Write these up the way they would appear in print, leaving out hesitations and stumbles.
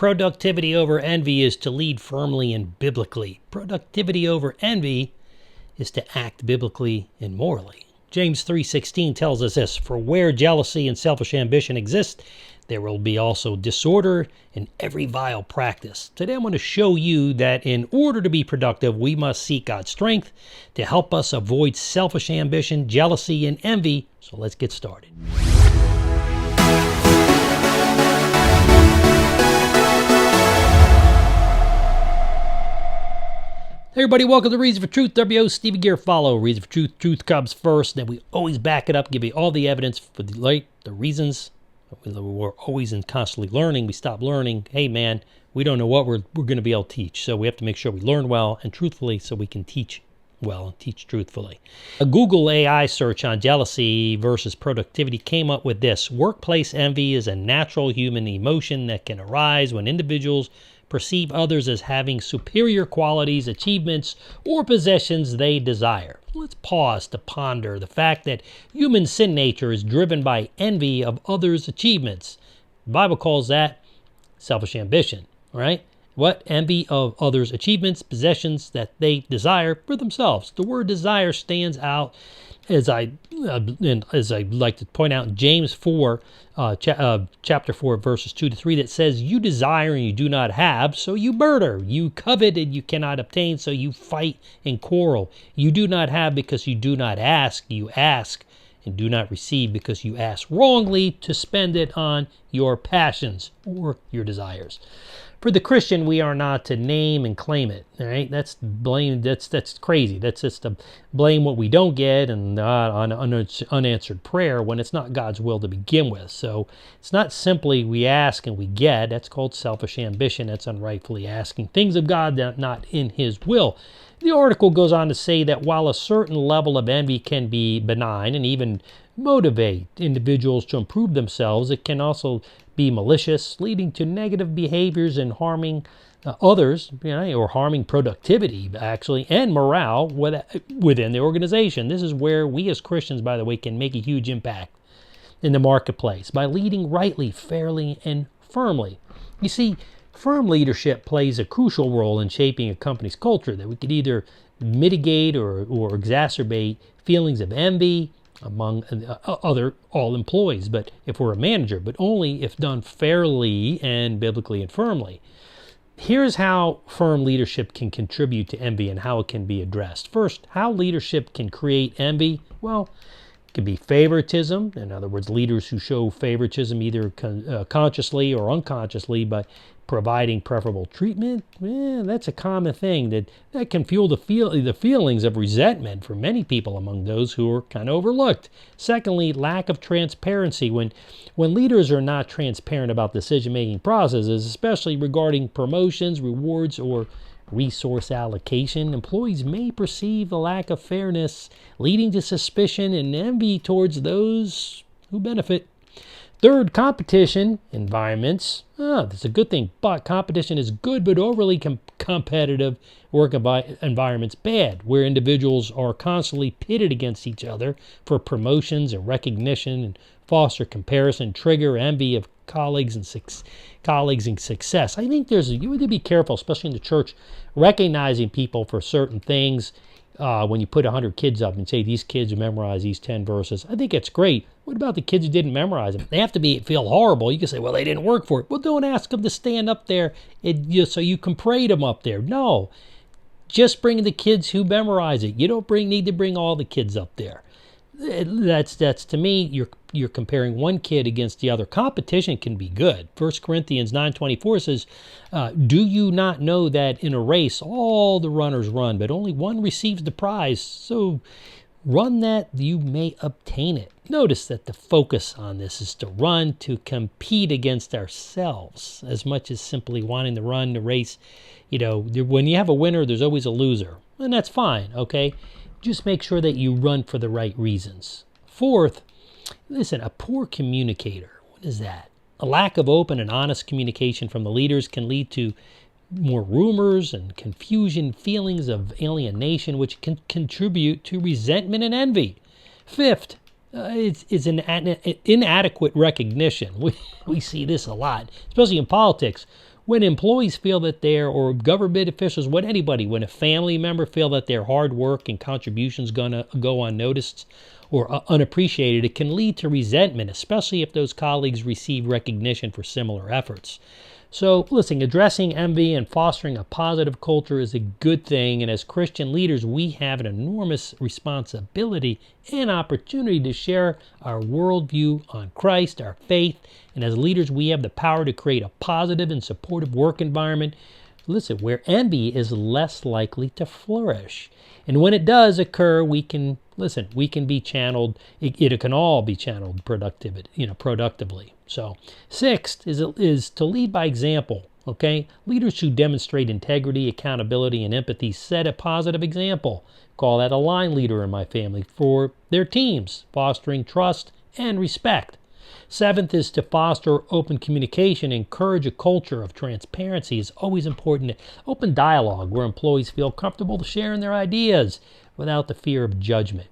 Productivity over envy is to lead firmly and biblically. Productivity over envy is to act biblically and morally. James 3:16 tells us this, "For where jealousy and selfish ambition exist, there will be also disorder and every vile practice." Today I'm going to show you that in order to be productive, we must seek God's strength to help us avoid selfish ambition, jealousy, and envy. So let's get started. Hey everybody, welcome to Reason for Truth. WO Stevie Garofalo. Reason for Truth. Truth comes first. Then we always back it up, give you all the evidence for the reasons. We're always and constantly learning. We stop learning. Hey man, we don't know what we're going to be able to teach. So we have to make sure we learn well and truthfully so we can teach well and teach truthfully. A Google AI search on jealousy versus productivity came up with this: workplace envy is a natural human emotion that can arise when individuals perceive others as having superior qualities, achievements, or possessions they desire. Let's pause to ponder the fact that human sin nature is driven by envy of others' achievements. The Bible calls that selfish ambition, right? What? Envy of others' achievements, possessions that they desire for themselves. The word desire stands out as I like to point out in James 4, chapter 4, verses 2 to 3, that says, "You desire and you do not have, so you murder. You covet and you cannot obtain, so you fight and quarrel. You do not have because you do not ask. You ask and do not receive because you ask wrongly to spend it on your passions," or your desires. For the Christian, we are not to name and claim it. All right, that's blame. That's crazy. That's just to blame what we don't get and on unanswered prayer when it's not God's will to begin with. So it's not simply we ask and we get. That's called selfish ambition. That's unrightfully asking things of God that are not in His will. The article goes on to say that while a certain level of envy can be benign and even motivate individuals to improve themselves, it can also be malicious, leading to negative behaviors and harming others, or harming productivity, actually, and morale within the organization. This is where we as Christians, by the way, can make a huge impact in the marketplace by leading rightly, fairly, and firmly. You see, firm leadership plays a crucial role in shaping a company's culture that we could either mitigate or exacerbate feelings of envy among all employees, but if we're a manager, but only if done fairly and biblically and firmly. Here's how firm leadership can contribute to envy and how it can be addressed. First, how leadership can create envy. Well, it could be favoritism. In other words, leaders who show favoritism either consciously or unconsciously by providing preferable treatment. That's a common thing that can fuel the feelings of resentment for many people among those who are kind of overlooked. Secondly, lack of transparency. When leaders are not transparent about decision-making processes, especially regarding promotions, rewards, or resource allocation, employees may perceive the lack of fairness, leading to suspicion and envy towards those who benefit. Third, competition environments. That's a good thing, but competition is good, but overly competitive work environments bad, where individuals are constantly pitted against each other for promotions and recognition and foster comparison, trigger envy of colleagues and success. I think you need to be careful, especially in the church, recognizing people for certain things. When you put 100 kids up and say these kids memorize these 10 verses, I think it's great. What about the kids who didn't memorize them? They have to feel horrible. You can say, well, they didn't work for it. Well, don't ask them to stand up there so you can parade them up there. No, just bring the kids who memorize it. You don't need to bring all the kids up there. That's to me, you're comparing one kid against the other. Competition can be good. 1 Corinthians 9:24 says, "Do you not know that in a race all the runners run, but only one receives the prize? So run that you may obtain it." Notice that the focus on this is to run to compete against ourselves as much as simply wanting to run the race. When you have a winner, there's always a loser, and that's fine, okay? Just make sure that you run for the right reasons. Fourth, listen, a poor communicator. What is that? A lack of open and honest communication from the leaders can lead to more rumors and confusion, feelings of alienation, which can contribute to resentment and envy. Fifth, is an inadequate recognition. We see this a lot, especially in politics, When employees feel that or government officials, when a family member feel that their hard work and contributions going to go unnoticed or unappreciated, it can lead to resentment, especially if those colleagues receive recognition for similar efforts. So, listen, addressing envy and fostering a positive culture is a good thing, and as Christian leaders, we have an enormous responsibility and opportunity to share our worldview on Christ, our faith, and as leaders, we have the power to create a positive and supportive work environment, listen, where envy is less likely to flourish. And when it does occur, we can be channeled, it can all be channeled productively. So, sixth is to lead by example, okay? Leaders who demonstrate integrity, accountability, and empathy set a positive example. Call that a line leader in my family for their teams, fostering trust and respect. Seventh is to foster open communication, encourage a culture of transparency. Is always important. Open dialogue where employees feel comfortable sharing their ideas without the fear of judgment.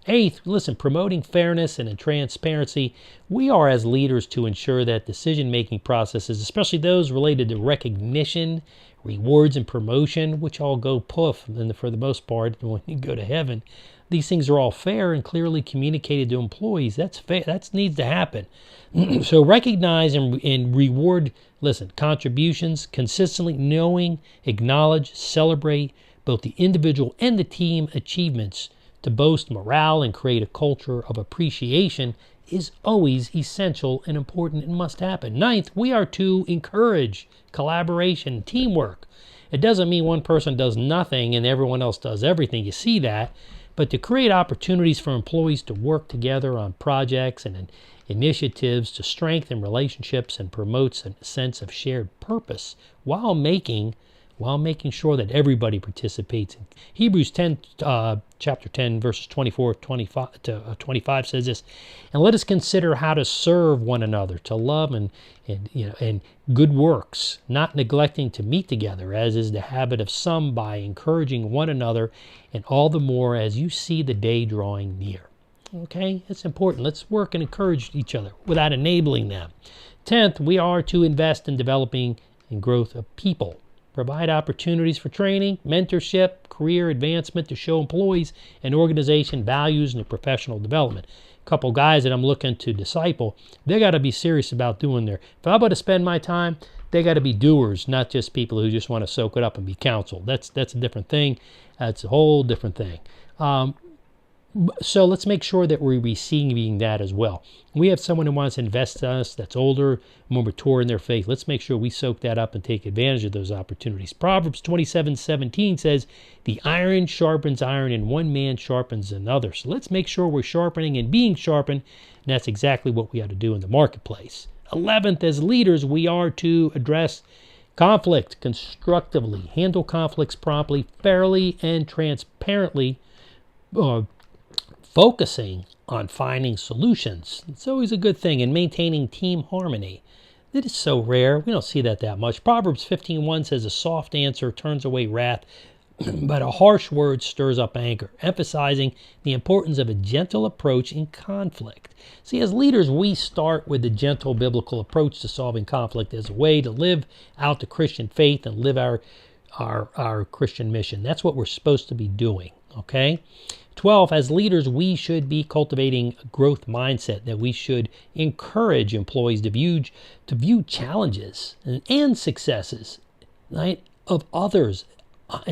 Eighth, listen, promoting fairness and transparency. We are as leaders to ensure that decision-making processes, especially those related to recognition, rewards, and promotion, which all go poof, and for the most part, when you go to heaven, these things are all fair and clearly communicated to employees. That's fair. That needs to happen. So recognize and reward, contributions, consistently knowing, acknowledge, celebrate both the individual and the team achievements to boast morale and create a culture of appreciation is always essential and important and must happen. Ninth, we are to encourage collaboration, teamwork. It doesn't mean one person does nothing and everyone else does everything. You see that. But to create opportunities for employees to work together on projects and initiatives to strengthen relationships and promotes a sense of shared purpose while making sure that everybody participates. Hebrews 10, chapter 10, verses 24 to 25 says this, and let us consider how to serve one another, to love and good works, not neglecting to meet together, as is the habit of some, by encouraging one another, and all the more as you see the day drawing near. Okay, it's important. Let's work and encourage each other without enabling them. 10th, we are to invest in developing and growth of people. Provide opportunities for training, mentorship, career advancement to show employees and organization values and their professional development. A couple guys that I'm looking to disciple, they got to be serious about doing if I'm going to spend my time, they got to be doers, not just people who just want to soak it up and be counseled. That's a different thing. That's a whole different thing. So let's make sure that we're receiving that as well. We have someone who wants to invest in us that's older, more mature in their faith. Let's make sure we soak that up and take advantage of those opportunities. Proverbs 27:17 says, the iron sharpens iron and one man sharpens another. So let's make sure we're sharpening and being sharpened. And that's exactly what we ought to do in the marketplace. 11th, as leaders, we are to address conflict constructively, handle conflicts promptly, fairly, and transparently, focusing on finding solutions. It's always a good thing, and maintaining team harmony. It is so rare. We don't see that much. Proverbs 15:1 says, a soft answer turns away wrath, but a harsh word stirs up anger, emphasizing the importance of a gentle approach in conflict. See, as leaders, we start with the gentle biblical approach to solving conflict as a way to live out the Christian faith and live our Christian mission. That's what we're supposed to be doing, okay? 12, as leaders, we should be cultivating a growth mindset, that we should encourage employees to view challenges and successes, right, of others,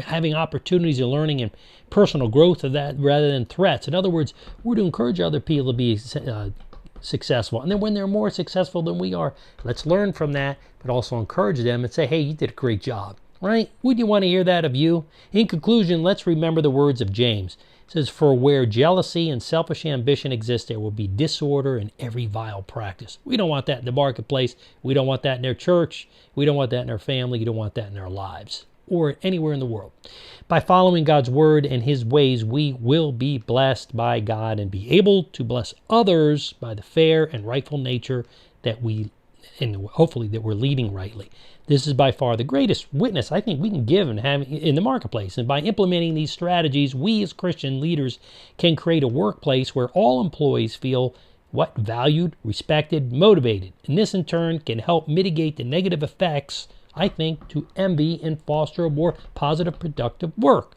having opportunities of learning and personal growth of that rather than threats. In other words, we're to encourage other people to be successful. And then when they're more successful than we are, let's learn from that, but also encourage them and say, hey, you did a great job, right? Wouldn't you want to hear that of you? In conclusion, let's remember the words of James. It says, for where jealousy and selfish ambition exist, there will be disorder in every vile practice. We don't want that in the marketplace. We don't want that in our church. We don't want that in our family. You don't want that in our lives or anywhere in the world. By following God's word and his ways, we will be blessed by God and be able to bless others by the fair and rightful nature and hopefully that we're leading rightly. This is by far the greatest witness I think we can give and have in the marketplace. And by implementing these strategies, we as Christian leaders can create a workplace where all employees feel valued, respected, motivated. And this in turn can help mitigate the negative effects I think, to envy and foster a more positive, productive work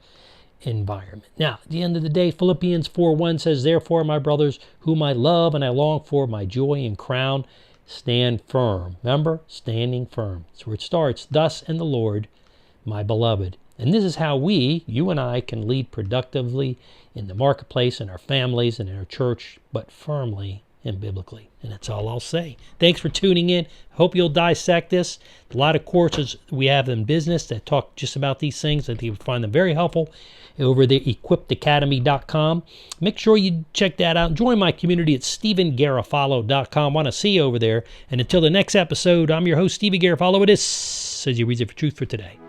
environment. Now, at the end of the day, Philippians 4:1 says, "Therefore, my brothers, whom I love and I long for, my joy and crown, stand firm." Remember? Standing firm. That's where it starts. "Thus in the Lord, my beloved." And this is how we, you and I, can lead productively in the marketplace, in our families, and in our church, but firmly and biblically. And that's all I'll say. Thanks for tuning in. Hope you'll dissect this. A lot of courses we have in business that talk just about these things. I think you'll find them very helpful over there, equippedacademy.com. Make sure you check that out. Join my community at StephenGarofalo.com. Want to see you over there. And until the next episode, I'm your host, Stephen Garofalo. It is your Reason for Truth for today.